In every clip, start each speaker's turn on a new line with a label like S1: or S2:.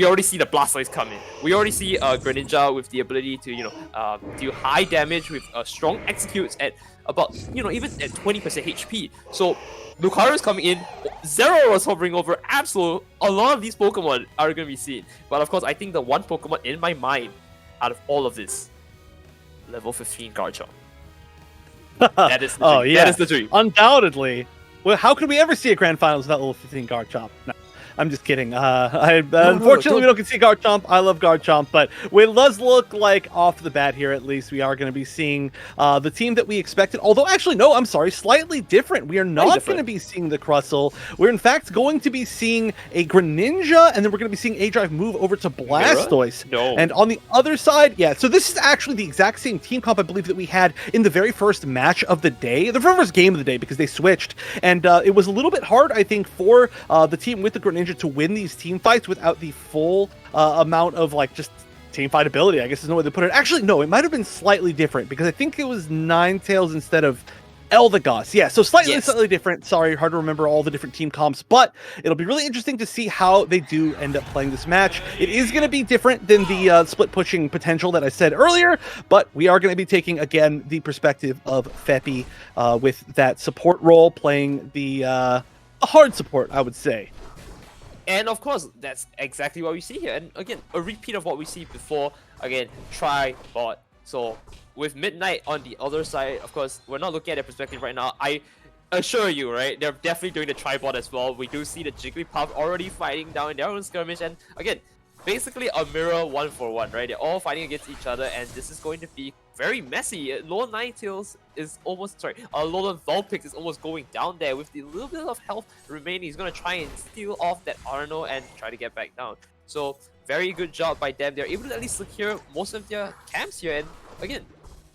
S1: we already see the Blastoise coming. We already see Greninja with the ability to, do high damage with strong executes at about, even at 20% HP. So Lucario is coming in, Zero was hovering over Absol. A lot of these Pokemon are going to be seen. But of course, I think the one Pokemon in my mind out of all of this, level 15 Garchomp. That is the dream.
S2: Yeah.
S1: That is the dream.
S2: Undoubtedly. Well, how could we ever see a grand finals without level 15 Garchomp? No, I'm just kidding. Unfortunately, we don't get to see Garchomp. I love Garchomp, but it does look like off the bat here, at least, we are going to be seeing the team that we expected. Although, actually, no, I'm sorry, slightly different. We are not going to be seeing the Crustle. We're, in fact, going to be seeing a Greninja, and then we're going to be seeing A-Drive move over to Blastoise.
S1: No.
S2: And on the other side, yeah, so this is actually the exact same team comp, I believe, that we had in the very first match of the day, the first game of the day, because they switched. And it was a little bit hard, I think, for the team with the Greninja to win these team fights without the full amount of just team fight ability, I guess is no way to put it. Actually, no, it might have been slightly different because I think it was Ninetales instead of Eldegoss. Yeah, so slightly different. Sorry, hard to remember all the different team comps, but it'll be really interesting to see how they do end up playing this match. It is going to be different than the split pushing potential that I said earlier, but we are going to be taking, again, the perspective of Feppi with that support role, playing the hard support, I would say.
S1: And of course, that's exactly what we see here. And again, a repeat of what we see before. Again, try bot. So with Midnight on the other side, of course, we're not looking at their perspective right now. I assure you, right, they're definitely doing the tribot as well. We do see the Jigglypuff already fighting down in their own skirmish. And again, basically a mirror 1-for-1, right? They're all fighting against each other, and this is going to be very messy. Alolan Ninetales is almost, Alolan Vulpix is almost going down there with the little bit of health remaining. He's going to try and steal off that Arno and try to get back down. So, very good job by them. They're able to at least secure most of their camps here, and again,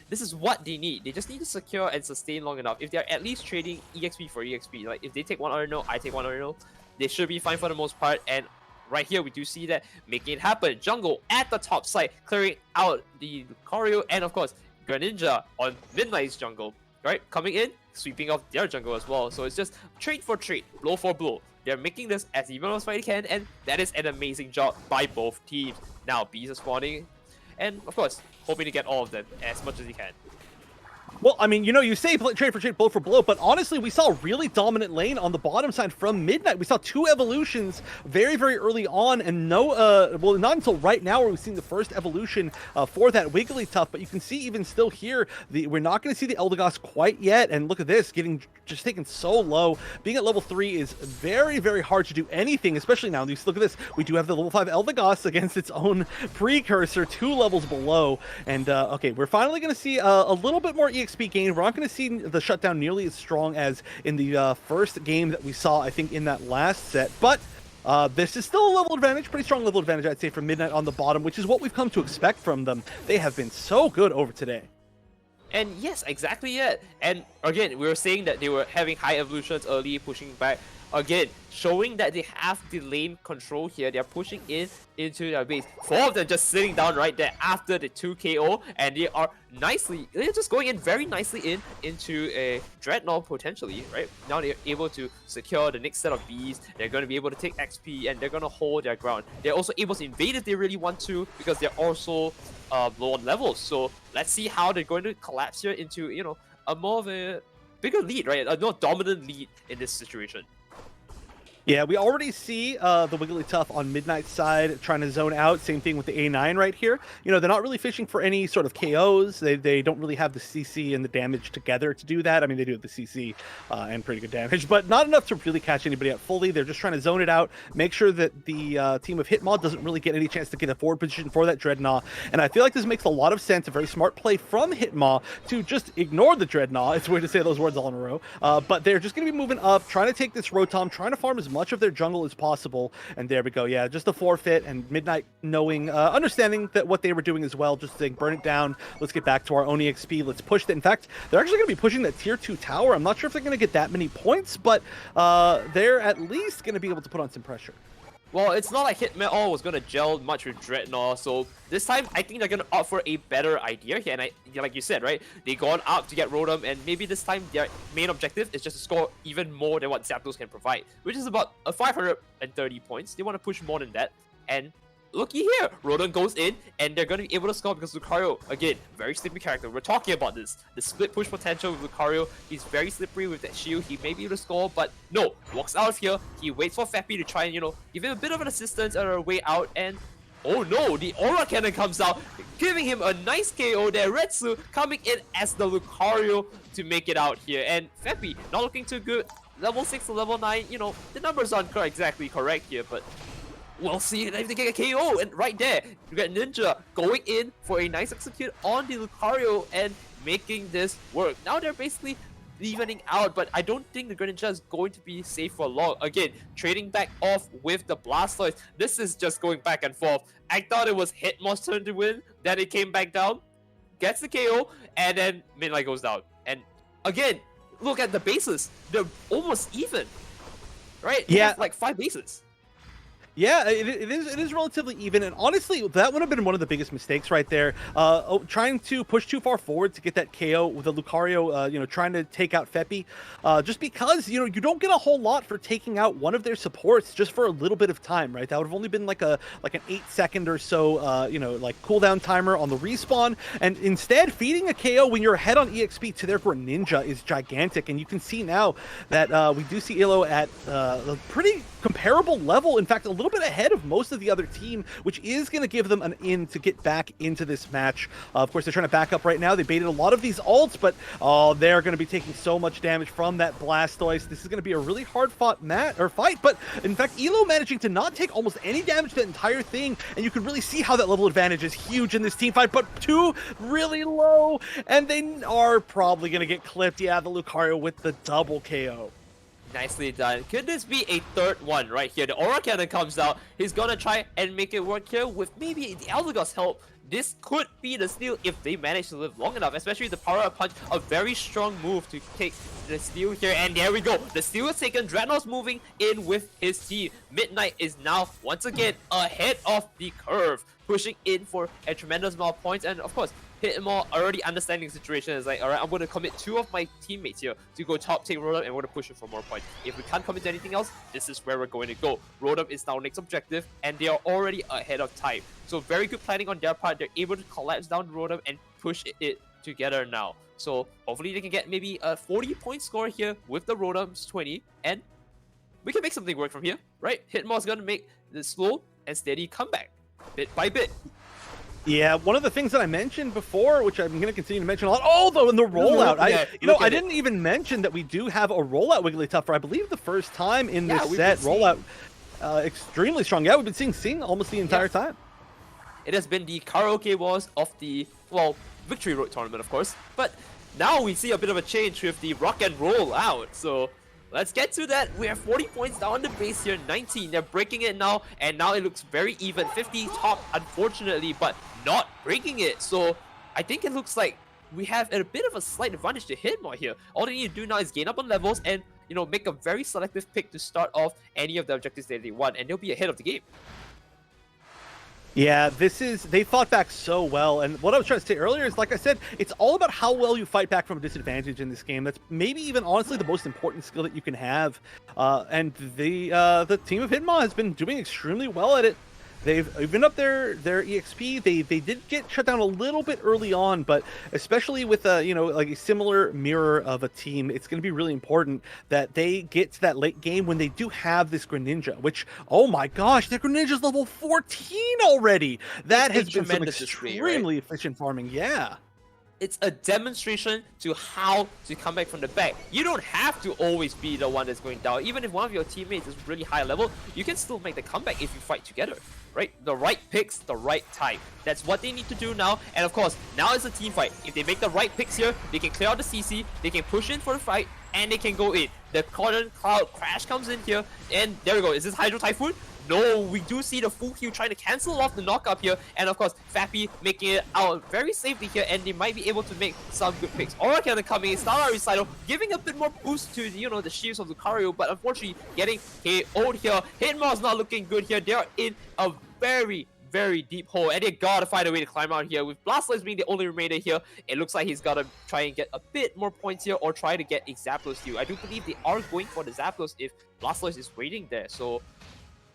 S1: this is what they need. They just need to secure and sustain long enough. If they're at least trading EXP for EXP, like if they take one Arno, I take one Arno, they should be fine for the most part. And right here, we do see that making it happen. Jungle at the top side, clearing out the Lucario, and of course, Greninja on Midnight's jungle, right? Coming in, sweeping off their jungle as well. So it's just trade for trade, blow for blow. They're making this as even as they can, and that is an amazing job by both teams. Now, bees are spawning, and of course, hoping to get all of them as much as you can.
S2: Well, I mean, you say trade for trade, blow for blow, but honestly, we saw a really dominant lane on the bottom side from Midnight. We saw 2 evolutions very, very early on, and well, not until right now where we've seen the first evolution for that Wigglytuff, but you can see even still here, we're not going to see the Eldegoss quite yet, and look at this, just taken so low. Being at level 3 is very, very hard to do anything, especially now. Look at this, we do have the level 5 Eldegoss against its own precursor, 2 levels below, and okay, we're finally going to see a little bit more EXP gain. We're not going to see the shutdown nearly as strong as in the first game that we saw, I think, in that last set, but this is still a level advantage, pretty strong level advantage, I'd say, for Midnight on the bottom, which is what we've come to expect from them. They have been so good over today.
S1: And yes, exactly it. And again, we were saying that they were having high evolutions early, pushing back. Again, showing that they have the lane control here. They're pushing into their base. 4 of them just sitting down right there after the 2 KO, and they're just going in very nicely into a Dreadnought potentially, right? Now they're able to secure the next set of bees. They're going to be able to take XP, and they're going to hold their ground. They're also able to invade if they really want to, because they're also low on levels. So let's see how they're going to collapse here into, a more of a bigger lead, right? A more dominant lead in this situation.
S2: Yeah, we already see the Wigglytuff on Midnight's side trying to zone out. Same thing with the A9 right here. They're not really fishing for any sort of KOs. They don't really have the CC and the damage together to do that. I mean, they do have the CC and pretty good damage, but not enough to really catch anybody out fully. They're just trying to zone it out, make sure that the team of Hitmaw doesn't really get any chance to get a forward position for that Dreadnought. And I feel like this makes a lot of sense, a very smart play from Hitmaw to just ignore the Dreadnought. It's weird to say those words all in a row, but they're just going to be moving up, trying to take this Rotom, trying to farm as much of their jungle as possible, and there we go. Yeah, just a forfeit, and Midnight knowing, understanding that what they were doing as well, just saying, burn it down, let's get back to our own EXP, let's push that. In fact, they're actually going to be pushing that tier 2 tower. I'm not sure if they're going to get that many points, but they're at least going to be able to put on some pressure.
S1: Well, it's not like Hitmaw was going to gel much with Dreadnought, so this time I think they're going to opt for a better idea here. And like you said, right, they gone out to get Rotom, and maybe this time their main objective is just to score even more than what Zapdos can provide, which is about 530 points. They want to push more than that, and looky here, Rotom goes in, and they're going to be able to score because Lucario, again, very slippery character. We're talking about this. The split push potential with Lucario. He's very slippery with that shield. He may be able to score, but no. Walks out of here. He waits for Fappy to try and, give him a bit of an assistance on our way out. And, oh no, the Aura Cannon comes out, giving him a nice KO there. Retsu coming in as the Lucario to make it out here. And Fappy, not looking too good. Level 6 to level 9, the numbers aren't exactly correct here, but we'll see if they get a KO. And right there, you got Ninja going in for a nice execute on the Lucario and making this work. Now they're basically evening out, but I don't think the Greninja is going to be safe for long. Again, trading back off with the Blastoise. This is just going back and forth. I thought it was Hitmaw's turn to win, then it came back down, gets the KO, and then Midnight goes down. And again, look at the bases. They're almost even, right?
S2: Yeah.
S1: Like 5 bases.
S2: Yeah, it is relatively even, and honestly, that would have been one of the biggest mistakes right there. Trying to push too far forward to get that KO with the Lucario, trying to take out Feppy, just because you don't get a whole lot for taking out one of their supports just for a little bit of time, right? That would have only been like an 8-second or so, like cooldown timer on the respawn, and instead feeding a KO when you're ahead on EXP to their Greninja is gigantic, and you can see now that we do see Elo at a pretty comparable level, in fact, a little bit ahead of most of the other team, which is going to give them an in to get back into this match. Of course, they're trying to back up right now. They baited a lot of these ults, but they're going to be taking so much damage from that Blastoise. This is going to be a really hard fought fight, but in fact, Elo managing to not take almost any damage to the entire thing, and you can really see how that level advantage is huge in this team fight, but 2 really low, and they are probably going to get clipped. Yeah, the Lucario with the double KO.
S1: Nicely done. Could this be a third one right here? The Aura Cannon comes out. He's gonna try and make it work here with maybe the Eldegoss help. This could be the steal if they manage to live long enough, especially the Power Up Punch, a very strong move to take the steal here. And there we go. The steal is taken. Dreadnought's moving in with his team. Midnight is now once again ahead of the curve, pushing in for a tremendous amount of points. And of course, Hitmaw already understanding the situation is like, alright, I'm going to commit 2 of my teammates here to go top take Rotom, and we're going to push it for more points. If we can't commit to anything else, this is where we're going to go. Rotom is now next objective, and they are already ahead of time. So very good planning on their part. They're able to collapse down Rotom and push it together now. So hopefully they can get maybe a 40-point score here with the Rotom's 20, and we can make something work from here, right? Hitmaw's going to make the slow and steady comeback, bit by bit.
S2: Yeah, one of the things that I mentioned before, which I'm going to continue to mention a lot, though, in the rollout, I didn't even mention that we do have a rollout Wigglytuff for, I believe, the first time in this set. Rollout, extremely strong. Yeah, we've been seeing Sing almost the entire time.
S1: It has been the karaoke wars of the, Victory Road tournament, of course. But now we see a bit of a change with the rock and roll out. So let's get to that. We have 40 points down the base here, 19. They're breaking it now, and now it looks very even. 50 top, unfortunately, but not breaking it. So I think it looks like we have a bit of a slight advantage to Hitmaw here. All they need to do now is gain up on levels and, make a very selective pick to start off any of the objectives that they want, and they'll be ahead of the game.
S2: Yeah, they fought back so well, and what I was trying to say earlier is, like I said, it's all about how well you fight back from a disadvantage in this game. That's maybe even honestly the most important skill that you can have, and the team of Hitmaw has been doing extremely well at it. They've evened up their EXP. They did get shut down a little bit early on, but especially with like a similar mirror of a team, it's going to be really important that they get to that late game when they do have this Greninja, which, oh my gosh, their Greninja's level 14 already. That has been some extremely efficient farming. Yeah.
S1: It's a demonstration to how to come back from the back. You don't have to always be the one that's going down. Even if one of your teammates is really high level, you can still make the comeback if you fight together, right? The right picks, the right time. That's what they need to do now. And of course, now it's a team fight. If they make the right picks here, they can clear out the CC, they can push in for the fight, and they can go in. The Cotton Cloud Crash comes in here, and there we go. Is this Hydro Typhoon? No, we do see the full heal trying to cancel off the knockup here, and of course, Fappy making it out very safely here, and they might be able to make some good picks. Aura Cannon coming in, Starlight Recital, giving a bit more boost to the shields of Lucario, but unfortunately getting KO'd here. Hitmaw's not looking good here. They are in a very, very deep hole, and they gotta find a way to climb out here. With Blastoise being the only remainder here, it looks like he's gotta try and get a bit more points here, or try to get a Zapdos steal. I do believe they are going for the Zapdos if Blastoise is waiting there, so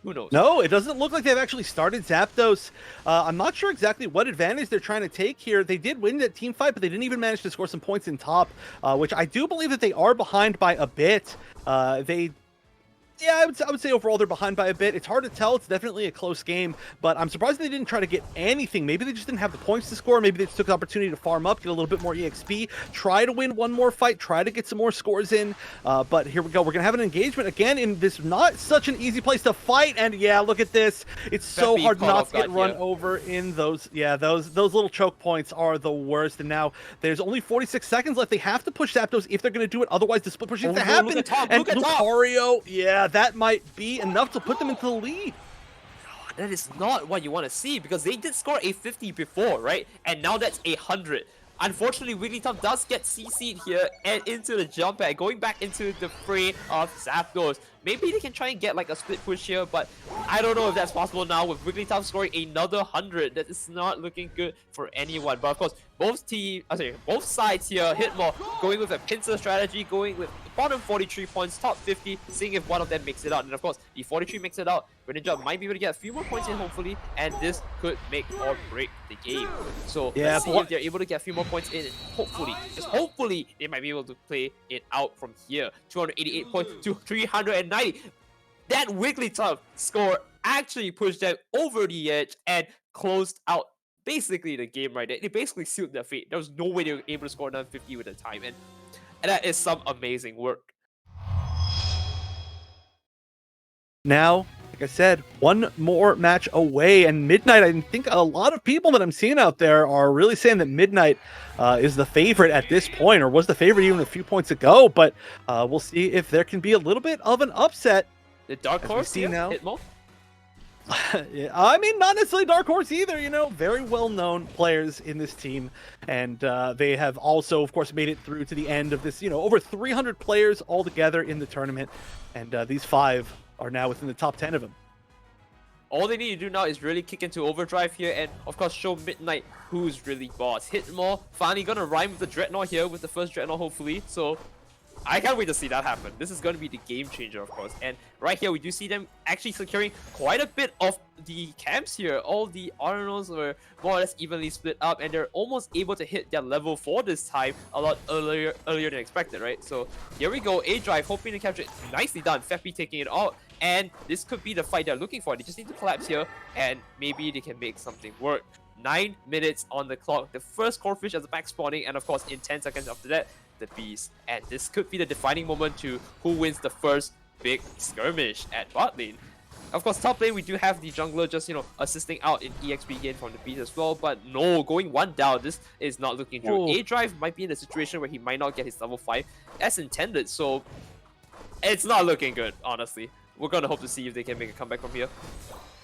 S1: Who knows?
S2: No, it doesn't look like they've actually started Zapdos. I'm not sure exactly what advantage they're trying to take here. They did win that team fight, but they didn't even manage to score some points in top, which I do believe that they are behind by a bit. Yeah, I would say overall they're behind by a bit. It's hard to tell. It's definitely a close game, but I'm surprised they didn't try to get anything. Maybe they just didn't have the points to score. Maybe they just took the opportunity to farm up, get a little bit more EXP, try to win one more fight, try to get some more scores in. But here we go. We're going to have an engagement again in this not such an easy place to fight. And yeah, look at this. It's so hard not to get run over in those. Yeah, those little choke points are the worst. And now there's only 46 seconds left. They have to push Zapdos if they're going to do it. Otherwise, the split push needs to happen. And Lucario, yeah, that might be enough to put them into the lead.
S1: That is not what you want to see, because they did score a 50 before, right? And now that's 100. Unfortunately, Wigglytuff does get CC'd here and into the jump pad, going back into the fray of Zapdos. Maybe they can try and get like a split push here, but I don't know if that's possible now with Wigglytuff scoring another 100. That is not looking good for anyone. But of course, both sides here, Hitmaw going with a pincer strategy, going with bottom 43 points, top 50, seeing if one of them makes it out. And of course, the 43 makes it out. Greninja might be able to get a few more points in, hopefully, and this could make or break the game. So
S2: yeah,
S1: let's see if they're able to get a few more points in, and hopefully, just hopefully, they might be able to play it out from here. 288 points to 390. That Wigglytuff score actually pushed them over the edge and closed out basically the game right there. They basically sealed their fate. There was no way they were able to score 950 with the time, and that is some amazing work.
S2: Now, like I said, one more match away, and Midnight, I think a lot of people that I'm seeing out there are really saying that Midnight is the favorite at this point, or was the favorite even a few points ago, but we'll see if there can be a little bit of an upset.
S1: The Dark Horse here,
S2: now.
S1: Hitmaw?
S2: Yeah, I mean, not necessarily Dark Horse either, you know, very well-known players in this team, and they have also, of course, made it through to the end of this, you know, over 300 players altogether in the tournament, and these 5 are now within the top 10 of them.
S1: All they need to do now is really kick into overdrive here and, of course, show Midnight who's really boss. Hitmaw finally gonna rhyme with the Dreadnought here with the first Dreadnought, hopefully, so I can't wait to see that happen. This is going to be the game changer, of course. And right here, we do see them actually securing quite a bit of the camps here. All the Arnold's were more or less evenly split up, and they're almost able to hit their level 4 this time a lot earlier than expected, right? So here we go, A-Drive hoping to capture it. Nicely done, Feppy taking it out. And this could be the fight they're looking for. They just need to collapse here, and maybe they can make something work. 9 minutes on the clock. The first Corphish as a back spawning, and of course, in 10 seconds after that, the Beast. And this could be the defining moment to who wins the first big skirmish at bot lane. Of course, top lane, we do have the jungler just, you know, assisting out in EXP gain from the Beast as well. But no, going 1 down, this is not looking through. A-Drive might be in a situation where he might not get his level 5 as intended. So it's not looking good, honestly. We're going to hope to see if they can make a comeback from here.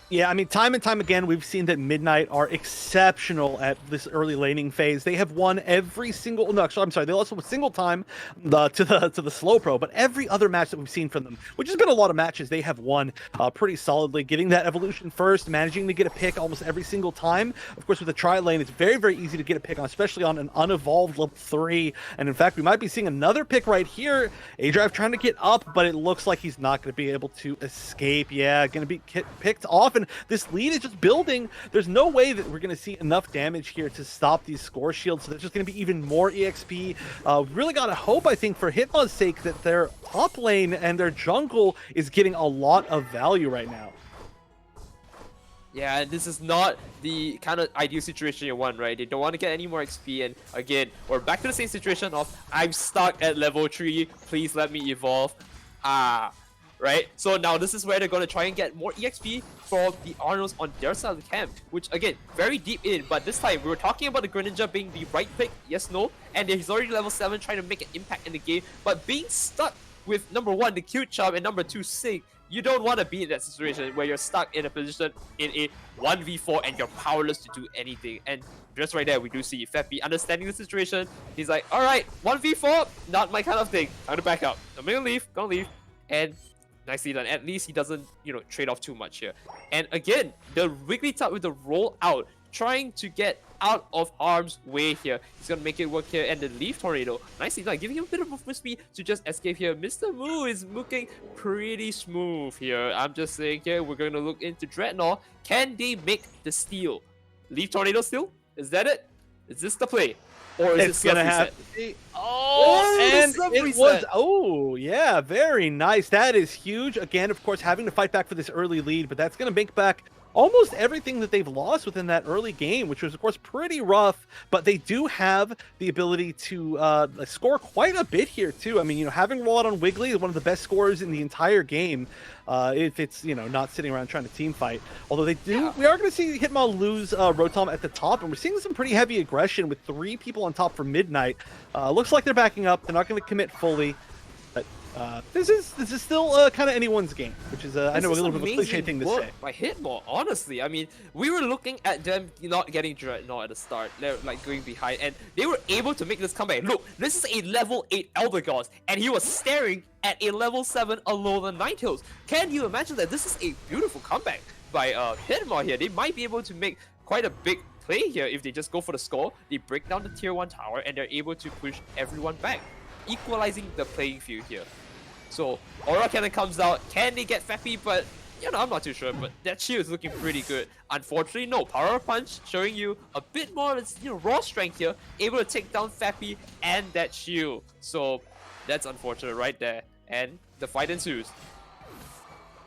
S2: Yeah, I mean, time and time again, we've seen that Midnight are exceptional at this early laning phase. They have won every single, no, actually, I'm sorry, they lost a single time to the slow pro, but every other match that we've seen from them, which has been a lot of matches, they have won pretty solidly, getting that evolution first, managing to get a pick almost every single time. Of course, with the tri lane, it's very, very easy to get a pick on, especially on an unevolved level 3. And in fact, we might be seeing another pick right here. A-Drive trying to get up, but it looks like he's not going to be able to escape. Yeah, going to be picked off. And this lead is just building. There's no way that we're going to see enough damage here to stop these score shields, so there's just going to be even more EXP. Really got to hope, I think, for Hitmaw's sake, that their top lane and their jungle is getting a lot of value right now.
S1: Yeah, this is not the kind of ideal situation you want, right? They don't want to get any more XP, and again, we're back to the same situation of, I'm stuck at level 3, please let me evolve. Right? So now this is where they're going to try and get more EXP for the Arnos on their side of the camp, which again, very deep in, but this time we were talking about the Greninja being the right pick, yes, no, and he's already level 7 trying to make an impact in the game, but being stuck with number 1, the cute charm, and number 2, Sig, you don't want to be in that situation where you're stuck in a position in a 1v4 and you're powerless to do anything. And just right there, we do see Feppy understanding the situation. He's like, alright, 1v4, not my kind of thing. I'm gonna back up. I'm gonna leave, and nicely done. At least he doesn't, you know, trade off too much here. And again, the Wigglytuff with the roll out, trying to get out of harm's way here. He's gonna make it work here, and the Leaf Tornado nicely done, giving him a bit of movement speed to just escape here. Mr. Moo is looking pretty smooth here. I'm just saying here, we're gonna look into Dreadnought. Can they make the steal? Leaf Tornado steal? Is that it? Is this the play? Or is
S2: It's
S1: it
S2: gonna
S1: have
S2: have. Oh, and it
S1: reset.
S2: was. Oh, yeah, very nice. That is huge. Again, of course, having to fight back for this early lead, but that's gonna make back almost everything that they've lost within that early game, which was, of course, pretty rough. But they do have the ability to score quite a bit here, too. I mean, having Rollout on Wiggly is one of the best scorers in the entire game. If it's, not sitting around trying to team fight. Although we are going to see Hitmaw lose Rotom at the top, and we're seeing some pretty heavy aggression with 3 people on top for Midnight. Looks like they're backing up. They're not going to commit fully. This is still kind of anyone's game, which is I know a little bit of a cliche thing to say.
S1: By Hitmaw, honestly, I mean, we were looking at them not getting Dreadnought at the start. They're like going behind, and they were able to make this comeback. Look, this is a level 8 Elder Gods, and he was staring at a level 7 Alolan Ninetales. Can you imagine that? This is a beautiful comeback by Hitmaw here. They might be able to make quite a big play here if they just go for the score. They break down the tier 1 tower, and they're able to push everyone back, equalizing the playing field here. So, Aura Cannon comes out. Can they get Fappy? But, I'm not too sure. But that shield is looking pretty good. Unfortunately, no. Power Punch showing you a bit more of its, raw strength here. Able to take down Fappy and that shield. So, that's unfortunate right there. And the fight ensues.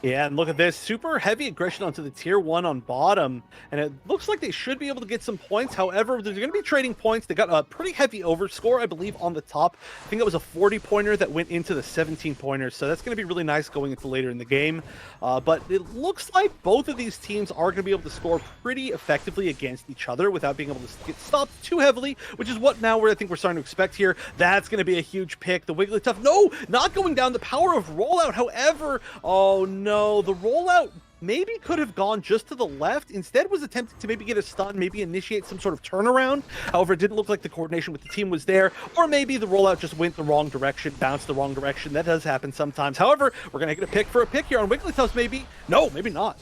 S2: Yeah, and look at this. Super heavy aggression onto the tier 1 on bottom. And it looks like they should be able to get some points. However, they're going to be trading points. They got a pretty heavy overscore, I believe, on the top. I think it was a 40-pointer that went into the 17-pointers. So that's going to be really nice going into later in the game. But it looks like both of these teams are going to be able to score pretty effectively against each other without being able to get stopped too heavily, which is what now I think we're starting to expect here. That's going to be a huge pick. The Wigglytuff, no, not going down. The power of rollout, however, oh no. No, the rollout maybe could have gone just to the left. Instead was attempting to maybe get a stun, maybe initiate some sort of turnaround. However, it didn't look like the coordination with the team was there. Or maybe the rollout just went the wrong direction, bounced the wrong direction. That does happen sometimes. However, we're going to get a pick for a pick here on Wigglytuff, maybe. No, maybe not.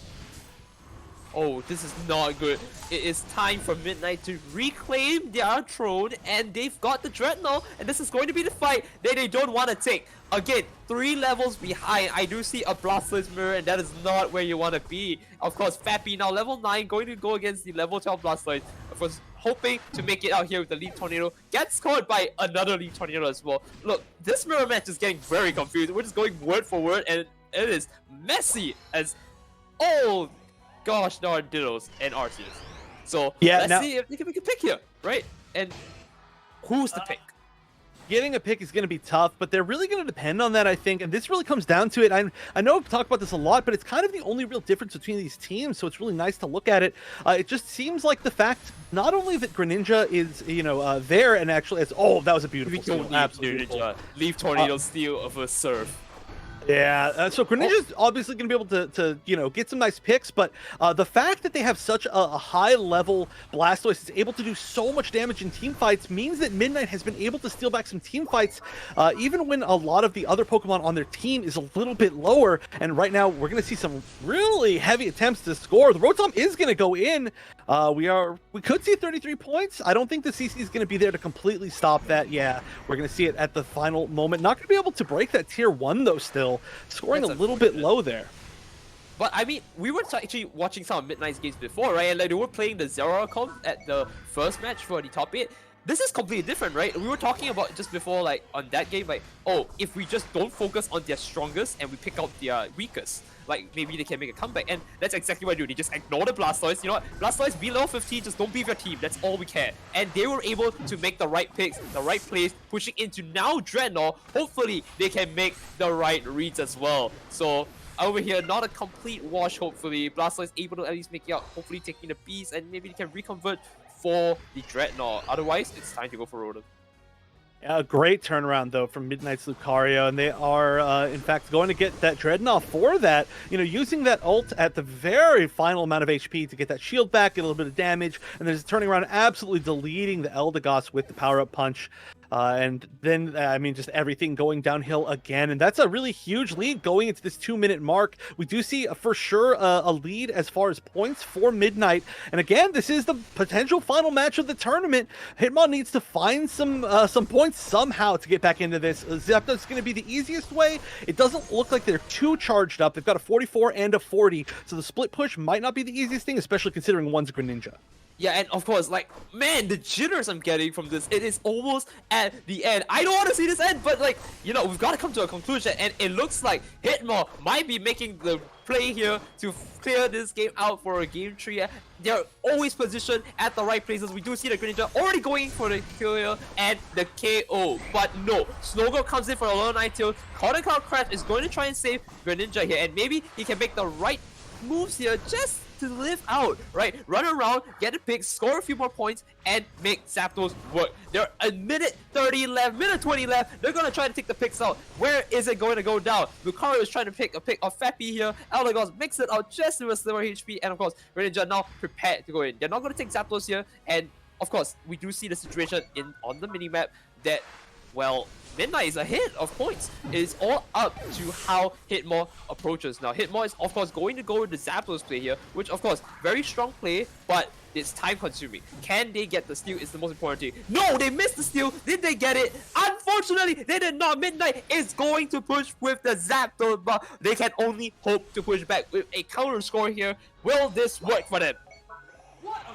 S1: Oh, this is not good. It is time for Midnight to reclaim their throne, and they've got the Dreadnought, and this is going to be the fight that they don't want to take. Again, 3 levels behind. I do see a Blastoise mirror, and that is not where you want to be. Of course, Fappy now level 9, going to go against the level 12 Blastoise. Of course, hoping to make it out here with the Leaf Tornado. Gets caught by another Leaf Tornado as well. Look, this mirror match is getting very confused. We're just going word for word, and it is messy as all gosh darn Dittos and Arceus. So
S2: yeah,
S1: let's see if they can make a pick here, right? And who's the pick?
S2: Getting a pick is going to be tough, but they're really going to depend on that, I think. And this really comes down to it. I know I've talked about this a lot, but it's kind of the only real difference between these teams, so it's really nice to look at it. It just seems like the fact not only that Greninja is, there and actually, that was a beautiful steal. Absolutely beautiful.
S1: Leaf Tornado steal of a Surf.
S2: Yeah, so Greninja's obviously going to be able to get some nice picks, but the fact that they have such a high-level Blastoise is able to do so much damage in team fights means that Midnight has been able to steal back some team fights, even when a lot of the other Pokemon on their team is a little bit lower. And right now, we're going to see some really heavy attempts to score. The Rotom is going to go in. We could see 33 points. I don't think the CC is going to be there to completely stop that. Yeah, we're going to see it at the final moment. Not going to be able to break that tier 1, though, still. Scoring a little bit low there.
S1: But I mean, we were actually watching some of Midnight's games before, right? And like, they were playing the Zero account at the first match for the top 8. This is completely different, right? We were talking about just before, like, on that game, like, oh, if we just don't focus on their strongest and we pick out their weakest, like, maybe they can make a comeback. And that's exactly what I do. They just ignore the Blastoise. You know what? Blastoise, be level 15, just don't be with your team. That's all we care. And they were able to make the right picks, the right plays, pushing into now Dreadnought. Hopefully, they can make the right reads as well. So, over here, not a complete wash, hopefully. Blastoise able to at least make it out, hopefully taking the beast, and maybe they can reconvert for the Dreadnought. Otherwise, it's time to go for Rotom.
S2: Yeah, great turnaround, though, from Midnight's Lucario, and they are, in fact, going to get that Dreadnought for that. Using that ult at the very final amount of HP to get that shield back, get a little bit of damage, and then just turning around and absolutely deleting the Eldegoss with the power-up punch. And then, I mean, just everything going downhill again. And that's a really huge lead going into this 2-minute mark. We do see for sure a lead as far as points for Midnight. And again, this is the potential final match of the tournament. Hitmaw needs to find some points somehow to get back into this. Zapdos is going to be the easiest way. It doesn't look like they're too charged up. They've got a 44 and a 40. So the split push might not be the easiest thing, especially considering one's Greninja.
S1: Yeah, and of course, like, man, the jitters I'm getting from this, it is almost at the end. I don't want to see this end, but, like, you know, we've got to come to a conclusion, and it looks like Hitmaw might be making the play here to clear this game out for a game 3. They're always positioned at the right places. We do see the Greninja already going for the kill here and the KO, but no. Snowgirl comes in for a low 9 tail. Cotton Cloud Crash is going to try and save Greninja here, and maybe he can make the right moves here just to live out, right? Run around, get a pick, score a few more points, and make Zapdos work. They're a minute 30 left, minute 20 left. They're gonna try to take the picks out. Where is it going to go down? Lucario is trying to pick a pick of Fappy here. Eldegoss makes it out just with a slimmer HP, and of course, Greninja now prepared to go in. They're not gonna take Zapdos here, and of course, we do see the situation on the minimap that, well, Midnight is ahead of points. It is all up to how Hitmaw approaches. Now, Hitmaw is, of course, going to go with the Zapdos play here, which, of course, very strong play, but it's time-consuming. Can they get the steal is the most important thing. No, they missed the steal. Did they get it? Unfortunately, they did not. Midnight is going to push with the Zapdos, but they can only hope to push back with a counter score here. Will this work for them?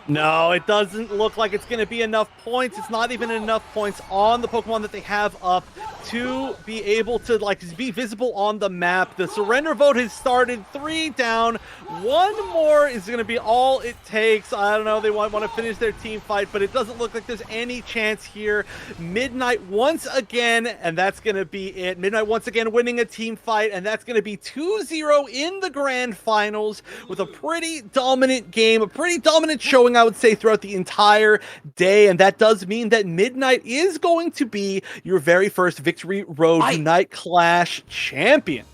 S2: No, it doesn't look like it's going to be enough points. It's not even enough points on the Pokemon that they have up to be able to, like, be visible on the map. The surrender vote has started. 3 down. 1 more is going to be all it takes. I don't know. They want to finish their team fight, but it doesn't look like there's any chance here. Midnight once again, and that's going to be it. Midnight once again winning a team fight, and that's going to be 2-0 in the grand finals with a pretty dominant game, a pretty dominant showing, I would say, throughout the entire day. And that does mean that Midnight is going to be your very first Victory Road Unite Clash champion.